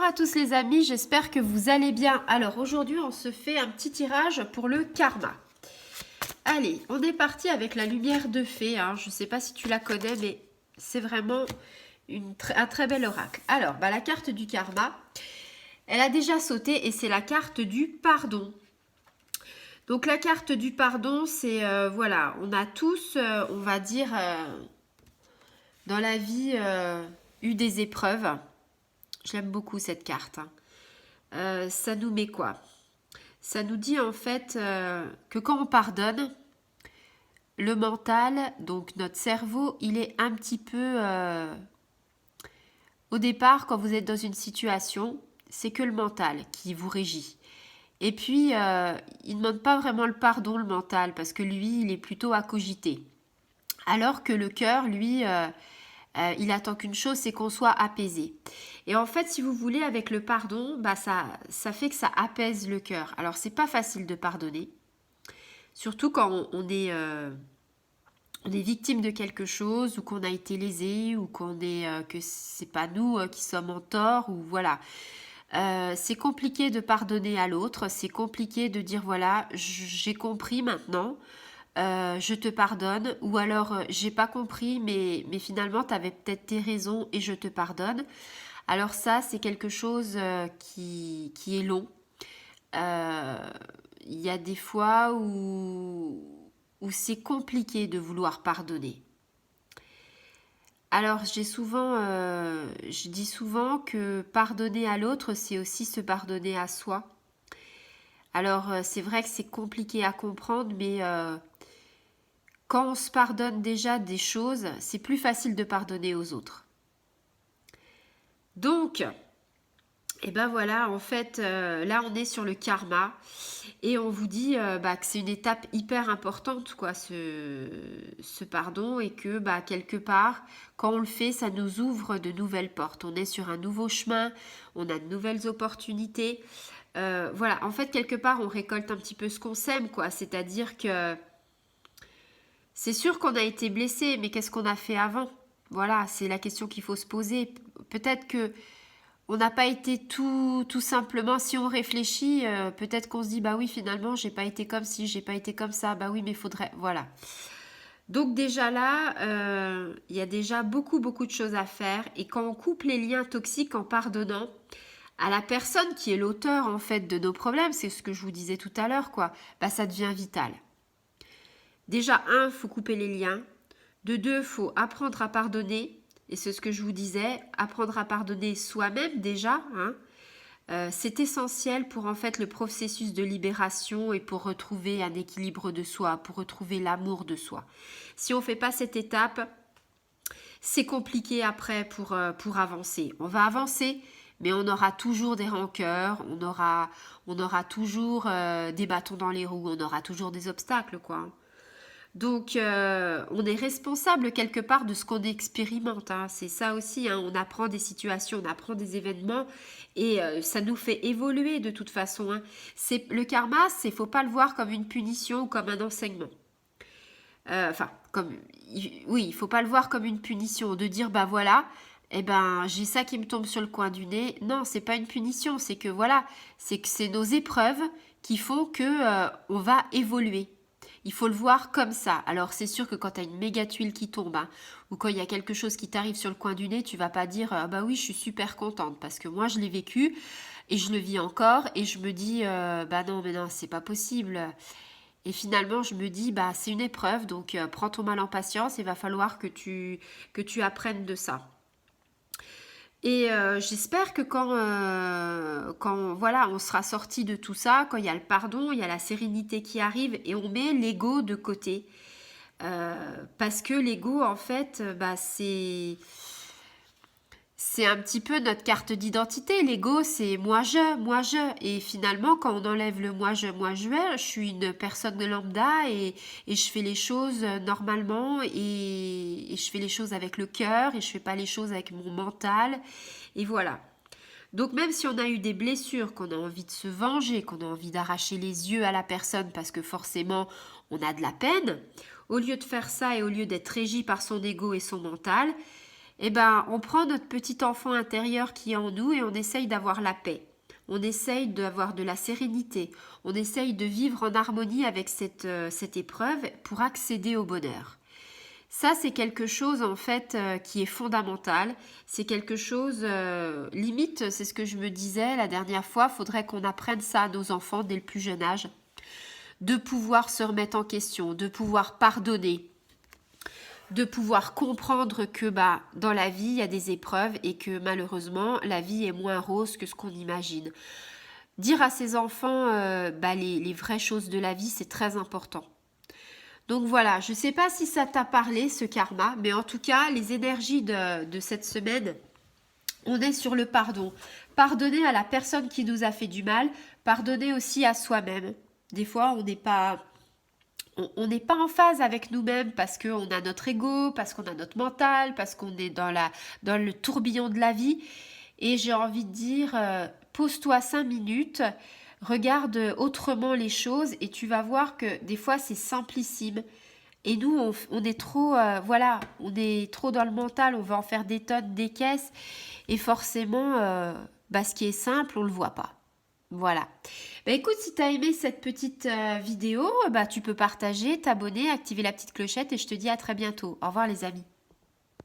à tous les amis, j'espère que vous allez bien. Alors aujourd'hui on se fait un petit tirage pour le karma. Allez, on est parti avec la lumière de fée. Je ne sais pas si tu la connais, mais c'est vraiment un très bel oracle. Alors, la carte du karma, elle a déjà sauté et c'est la carte du pardon. Donc la carte du pardon, c'est, voilà, on a tous, on va dire, dans la vie, eu des épreuves. J'aime beaucoup cette carte. Ça nous met quoi? Ça nous dit en fait que quand on pardonne, le mental, donc notre cerveau, il est un petit peu... Au départ, quand vous êtes dans une situation, c'est que le mental qui vous régit. Et puis, il ne demande pas vraiment le pardon, le mental, parce que lui, il est plutôt à cogiter. Alors que le cœur, lui, il attend qu'une chose, c'est qu'on soit apaisé. Et en fait, si vous voulez, avec le pardon, ça fait que ça apaise le cœur. Alors, c'est pas facile de pardonner, surtout quand on est victime de quelque chose, ou qu'on a été lésé, ou que c'est pas nous qui sommes en tort, ou voilà. C'est compliqué de pardonner à l'autre, c'est compliqué de dire voilà, j'ai compris maintenant, je te pardonne, ou alors j'ai pas compris, mais finalement tu avais peut-être tes raisons et je te pardonne. Alors ça, c'est quelque chose qui est long. Il y a des fois où c'est compliqué de vouloir pardonner. Alors je dis souvent que pardonner à l'autre, c'est aussi se pardonner à soi. Alors c'est vrai que c'est compliqué à comprendre, mais quand on se pardonne déjà des choses, c'est plus facile de pardonner aux autres. Donc, et ben voilà, en fait, là on est sur le karma et on vous dit que c'est une étape hyper importante, quoi, ce pardon, et que quelque part, quand on le fait, ça nous ouvre de nouvelles portes. On est sur un nouveau chemin, on a de nouvelles opportunités. Voilà, en fait, quelque part, on récolte un petit peu ce qu'on sème, quoi. C'est-à-dire que c'est sûr qu'on a été blessé, mais qu'est-ce qu'on a fait avant? Voilà, c'est la question qu'il faut se poser. Peut-être que on n'a pas été tout simplement, si on réfléchit, peut-être qu'on se dit, bah oui, finalement, j'ai pas été comme ci, j'ai pas été comme ça, bah oui, mais faudrait, voilà. Donc déjà là, il y a déjà beaucoup de choses à faire, et quand on coupe les liens toxiques en pardonnant à la personne qui est l'auteur, en fait, de nos problèmes, c'est ce que je vous disais tout à l'heure, quoi, ça devient vital. Déjà, un, faut couper les liens. De deux, faut apprendre à pardonner. Et c'est ce que je vous disais, apprendre à pardonner soi-même déjà. C'est essentiel pour en fait le processus de libération et pour retrouver un équilibre de soi, pour retrouver l'amour de soi. Si on ne fait pas cette étape, c'est compliqué après pour avancer. On va avancer, mais on aura toujours des rancœurs, on aura toujours des bâtons dans les roues, on aura toujours des obstacles, quoi. Donc, on est responsable quelque part de ce qu'on expérimente. C'est ça aussi, on apprend des situations, on apprend des événements et ça nous fait évoluer de toute façon. Le karma, faut pas le voir comme une punition ou comme un enseignement. Oui, il faut pas le voir comme une punition, de dire voilà, j'ai ça qui me tombe sur le coin du nez. Non, c'est pas une punition, c'est que voilà, c'est que c'est nos épreuves qui font que on va évoluer. Il faut le voir comme ça. Alors c'est sûr que quand tu as une méga tuile qui tombe, ou quand il y a quelque chose qui t'arrive sur le coin du nez, tu vas pas dire bah oui, je suis super contente, parce que moi je l'ai vécu et je le vis encore et je me dis non, mais non, c'est pas possible. Et finalement, je me dis, c'est une épreuve, donc prends ton mal en patience, il va falloir que tu apprennes de ça. Et j'espère que quand voilà, on sera sorti de tout ça, quand il y a le pardon, il y a la sérénité qui arrive et on met l'ego de côté. Parce que l'ego, en fait, c'est un petit peu notre carte d'identité. L'ego, c'est moi je. Et finalement, quand on enlève le je suis une personne lambda et je fais les choses normalement et je fais les choses avec le cœur et je fais pas les choses avec mon mental. Et voilà. Donc même si on a eu des blessures, qu'on a envie de se venger, qu'on a envie d'arracher les yeux à la personne parce que forcément on a de la peine, au lieu de faire ça et au lieu d'être régi par son ego et son mental, eh ben, on prend notre petit enfant intérieur qui est en nous et on essaye d'avoir la paix. On essaye d'avoir de la sérénité. On essaye de vivre en harmonie avec cette épreuve pour accéder au bonheur. Ça, c'est quelque chose en fait qui est fondamental. C'est quelque chose, limite, c'est ce que je me disais la dernière fois, faudrait qu'on apprenne ça à nos enfants dès le plus jeune âge, de pouvoir se remettre en question, de pouvoir pardonner, de pouvoir comprendre que bah, dans la vie, il y a des épreuves et que malheureusement, la vie est moins rose que ce qu'on imagine. Dire à ses enfants bah, les vraies choses de la vie, c'est très important. Donc voilà, je ne sais pas si ça t'a parlé, ce karma, mais en tout cas, les énergies de cette semaine, on est sur le pardon. Pardonner à la personne qui nous a fait du mal, pardonner aussi à soi-même. Des fois, on n'est pas en phase avec nous-mêmes parce qu'on a notre ego, parce qu'on a notre mental, parce qu'on est dans le tourbillon de la vie. Et j'ai envie de dire, pose-toi 5 minutes, regarde autrement les choses et tu vas voir que des fois c'est simplissime. Et nous, on est trop, voilà, on est trop dans le mental, on va en faire des tonnes, des caisses. Et forcément, bah, ce qui est simple, on ne le voit pas. Voilà. Bah, écoute, si tu as aimé cette petite vidéo, bah, tu peux partager, t'abonner, activer la petite clochette et je te dis à très bientôt. Au revoir les amis.